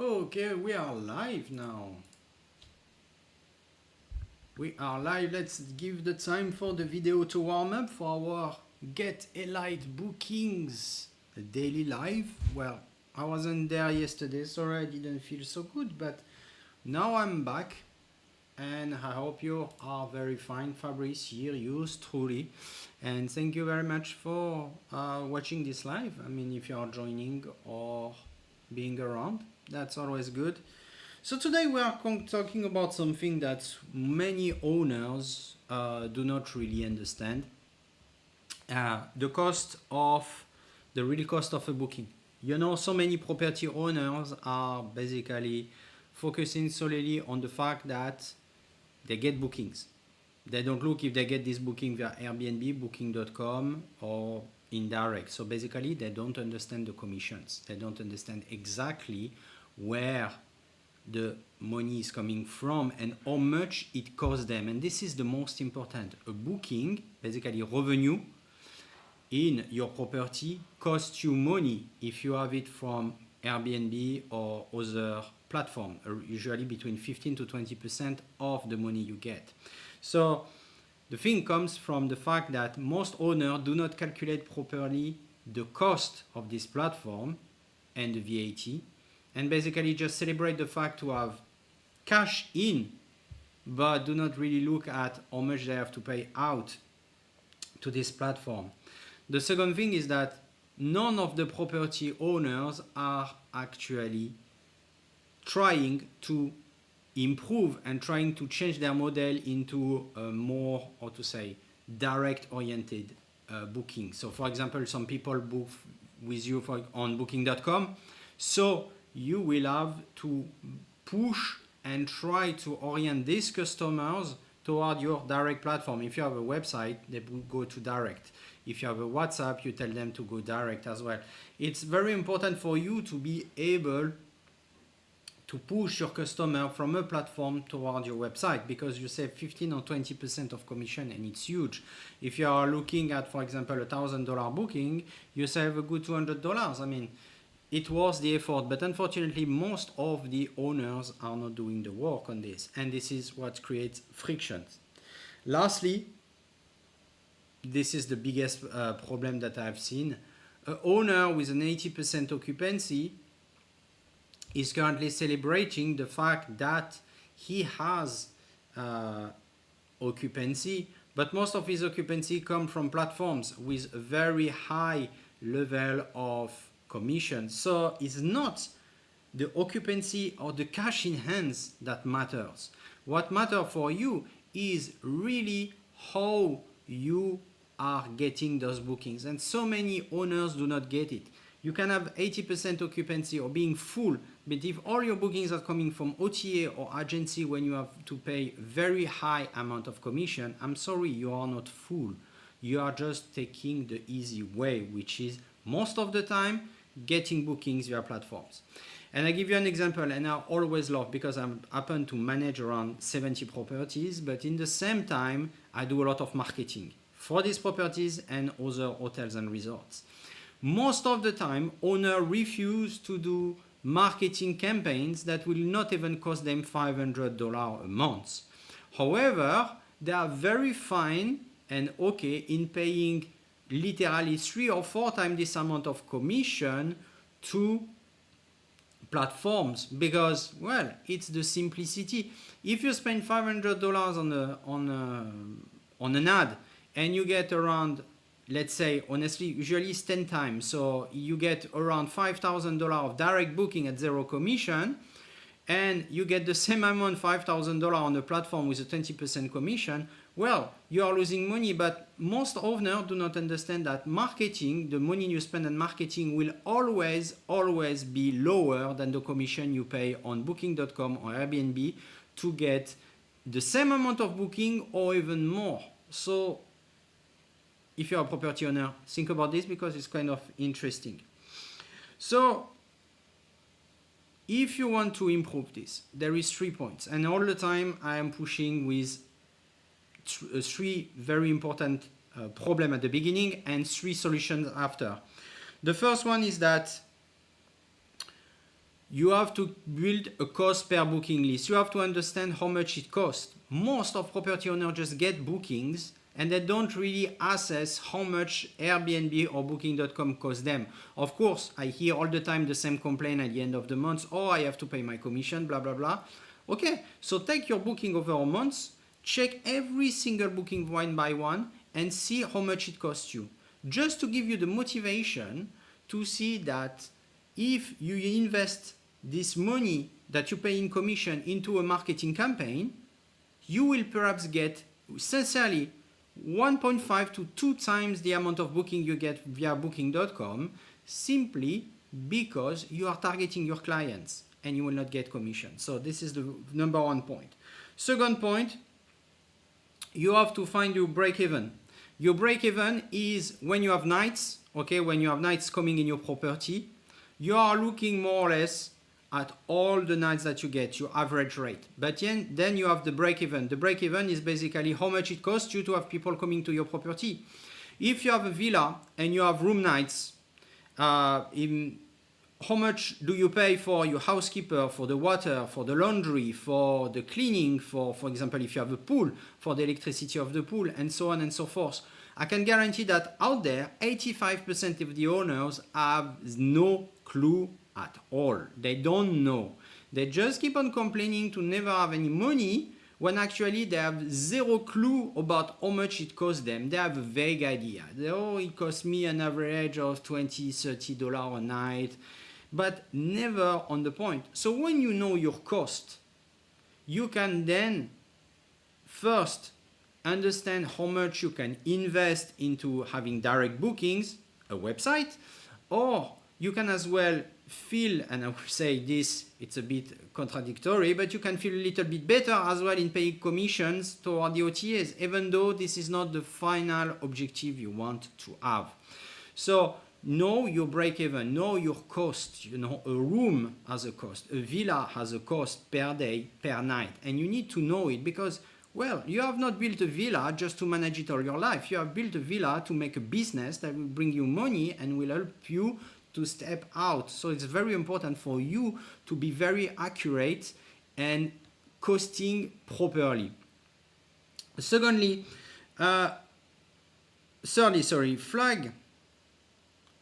Okay, we are live now. We are live. Let's give the time for the video to warm up for our Get Elite Bookings daily live. Well, I wasn't there yesterday, sorry I didn't feel so good, but now I'm back and I hope you are very fine. Fabrice here, yours truly. And thank you very much for watching this live. I mean, if you are joining or being around, that's always good. So today we are talking about something that many owners do not really understand. The real cost of a booking. You know, so many property owners are basically focusing solely on the fact that they get bookings. They don't look if they get this booking via Airbnb, booking.com, or indirect. So basically they don't understand the commissions. They don't understand exactly where the money is coming from and how much it costs them. And this is the most important. A booking, basically revenue in your property, costs you money if you have it from Airbnb or other platform, usually between 15 to 20% of the money you get. So the thing comes from the fact that most owners do not calculate properly the cost of this platform and the VAT, and basically just celebrate the fact to have cash in, but do not really look at how much they have to pay out to this platform. The second thing is that none of the property owners are actually trying to improve and trying to change their model into a more, how to say, direct-oriented booking. So for example, some people book with you on booking.com. So you will have to push and try to orient these customers toward your direct platform. If you have a website, they will go to direct. If you have a WhatsApp, you tell them to go direct as well. It's very important for you to be able to push your customer from a platform toward your website, because you save 15 or 20% of commission, and it's huge. If you are looking at, for example, $1,000 booking, you save a good $200. I mean, it was the effort, but unfortunately most of the owners are not doing the work on this, and this is what creates frictions. Lastly, this is the biggest problem that I've seen. An owner with an 80% occupancy is currently celebrating the fact that he has occupancy, but most of his occupancy come from platforms with a very high level of commission. So it's not the occupancy or the cash in hands that matters. What matters for you is really how you are getting those bookings, and so many owners do not get it. You can have 80% occupancy or being full, but if all your bookings are coming from OTA or agency when you have to pay very high amount of commission, I'm sorry, you are not full. You are just taking the easy way, which is most of the time getting bookings via platforms. And I give you an example, and I always love, because I happen to manage around 70 properties, but in the same time, I do a lot of marketing for these properties and other hotels and resorts. Most of the time, owners refuse to do marketing campaigns that will not even cost them $500 a month. However, they are very fine and okay in paying literally 3 or 4 times this amount of commission to platforms, because, well, it's the simplicity. If you spend $500 on an ad and you get around, let's say, honestly, usually it's 10 times. So you get around $5,000 of direct booking at zero commission, and you get the same amount, $5,000 on the platform with a 20% commission. Well, you are losing money, but most owners do not understand that marketing, the money you spend on marketing, will always be lower than the commission you pay on booking.com or Airbnb to get the same amount of booking or even more. So if you're a property owner, think about this, because it's kind of interesting. So if you want to improve this, there is 3 points. And all the time I am pushing with 3 very important problems at the beginning and 3 solutions after. The first one is that you have to build a cost per booking list. You have to understand how much it costs. Most of property owners just get bookings and they don't really assess how much Airbnb or Booking.com cost them. Of course, I hear all the time the same complaint at the end of the month. Oh, I have to pay my commission, blah, blah, blah. Okay, so take your booking over a month, check every single booking one by one and see how much it costs you. Just to give you the motivation to see that if you invest this money that you pay in commission into a marketing campaign, you will perhaps get, sincerely, 1.5 to 2 times the amount of booking you get via Booking.com, simply because you are targeting your clients and you will not get commission. So this is the number one point. Second point, you have to find your break-even. Your break-even is when you have nights, okay, when you have nights coming in your property, you are looking more or less at all the nights that you get, your average rate. But then you have the break-even. The break-even is basically how much it costs you to have people coming to your property. If you have a villa and you have room nights, how much do you pay for your housekeeper, for the water, for the laundry, for the cleaning, for example, if you have a pool, for the electricity of the pool, and so on and so forth. I can guarantee that out there, 85% of the owners have no clue at all. They don't know. They just keep on complaining to never have any money when actually they have zero clue about how much it costs them. They have a vague idea. Oh, it costs me an average of $20, $30 a night, but never on the point. So when you know your cost, you can then first understand how much you can invest into having direct bookings, a website, or you can as well feel, and I will say this, it's a bit contradictory, but you can feel a little bit better as well in paying commissions toward the OTAs, even though this is not the final objective you want to have. So know your break-even, know your cost. You know, a room has a cost, a villa has a cost per day, per night, and you need to know it because, well, you have not built a villa just to manage it all your life. You have built a villa to make a business that will bring you money and will help you to step out. So it's very important for you to be very accurate and costing properly. Thirdly, flag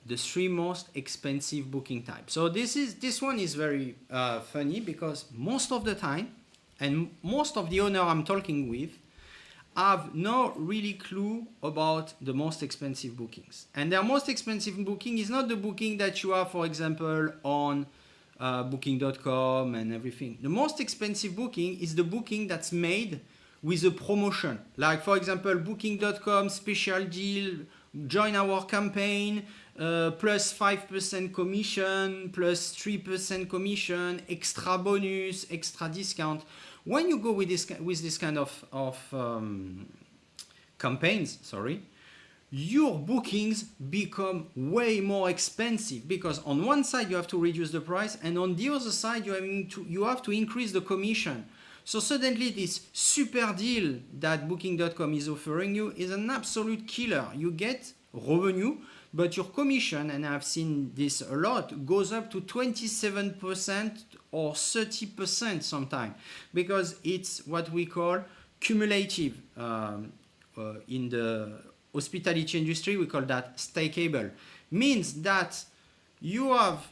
the 3 most expensive booking types. So this one is very funny because most of the time, and most of the owners I'm talking with have no really clue about the most expensive bookings. And their most expensive booking is not the booking that you have, for example, on Booking.com and everything. The most expensive booking is the booking that's made with a promotion. Like, for example, Booking.com special deal, join our campaign, plus 5% commission, plus 3% commission, extra bonus, extra discount. When you go with this kind of campaigns, your bookings become way more expensive because on one side you have to reduce the price and on the other side you have to increase the commission. So suddenly this super deal that Booking.com is offering you is an absolute killer. You get revenue, but your commission, and I've seen this a lot, goes up to 27% or 30% sometimes because it's what we call cumulative. In the hospitality industry, we call that stackable. Means that you have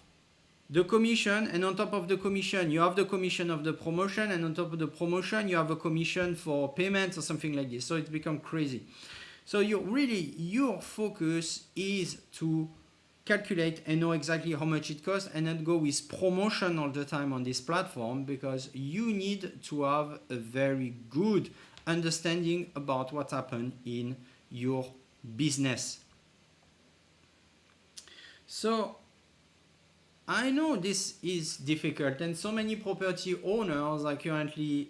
the commission, and on top of the commission, you have the commission of the promotion, and on top of the promotion, you have a commission for payments or something like this. So it's become crazy. So your focus is to calculate and know exactly how much it costs and not go with promotion all the time on this platform because you need to have a very good understanding about what happened in your business. So I know this is difficult and so many property owners are currently,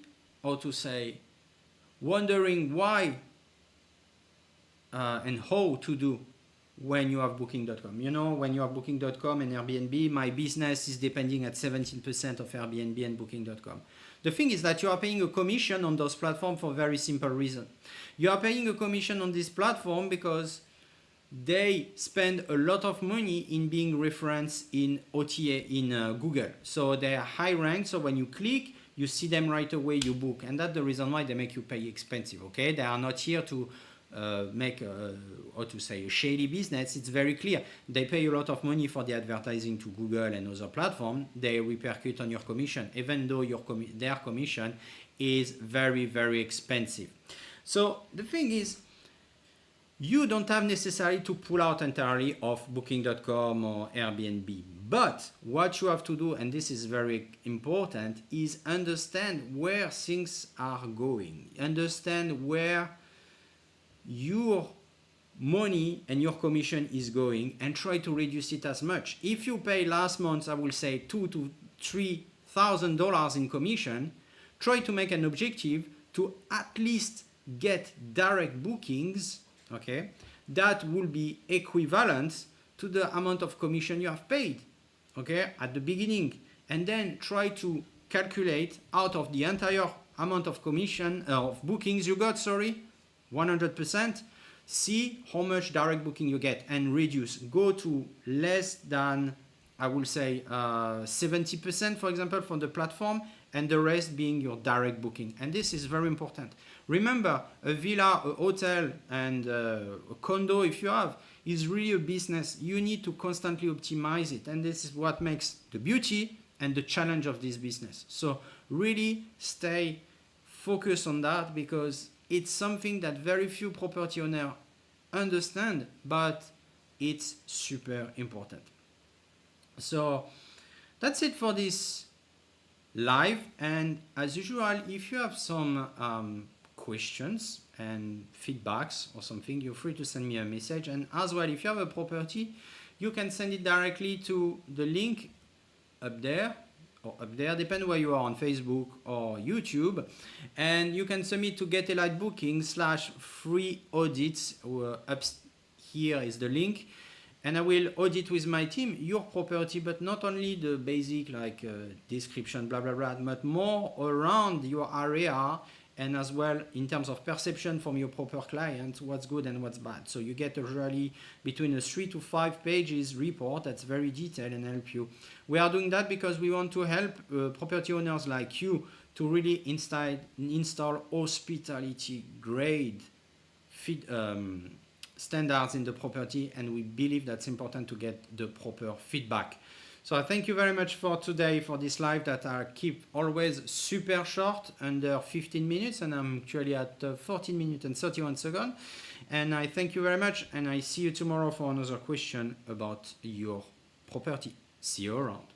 wondering why and how to do when you have Booking.com. You know, when you have Booking.com and Airbnb, my business is depending at 17% of Airbnb and Booking.com. The thing is that you are paying a commission on those platforms for a very simple reason. You are paying a commission on this platform because they spend a lot of money in being referenced in OTA in Google. So they are high ranked. So when you click, you see them right away, you book. And that's the reason why they make you pay expensive, okay? They are not here to make a shady business. It's very clear. They pay a lot of money for the advertising to Google and other platforms. They repercute on your commission, even though their commission is very, very expensive. So the thing is, you don't have necessarily to pull out entirely of Booking.com or Airbnb. But what you have to do, and this is very important, is understand where things are going. Understand where your money and your commission is going and try to reduce it as much. If you pay last month, I will say $2,000 to $3,000 in commission, try to make an objective to at least get direct bookings, okay, that will be equivalent to the amount of commission you have paid, okay, at the beginning. And then try to calculate out of the entire amount of commission, of bookings you got, 100%, see how much direct booking you get and reduce. Go to less than, I will say, 70%, for example, from the platform, and the rest being your direct booking. And this is very important. Remember, a villa, a hotel, and a condo, if you have, is really a business. You need to constantly optimize it. And this is what makes the beauty and the challenge of this business. So really stay focused on that, because it's something that very few property owners understand, but it's super important. So that's it for this live. And as usual, if you have some questions and feedbacks or something, you're free to send me a message. And as well, if you have a property, you can send it directly to the link up there, or up there, depending where you are on Facebook or YouTube, and you can submit to Get a Light Booking /free audits. Up here is the link, and I will audit with my team your property, but not only the basic like description, blah blah blah, but more around your area, and as well in terms of perception from your proper client, what's good and what's bad. So you get usually between a 3 to 5 pages report that's very detailed and help you. We are doing that because we want to help property owners like you to really install hospitality grade standards in the property, and we believe that's important to get the proper feedback. So I thank you very much for today, for this live that I keep always super short, under 15 minutes, and I'm actually at 14 minutes and 31 seconds. And I thank you very much, and I see you tomorrow for another question about your property. See you around.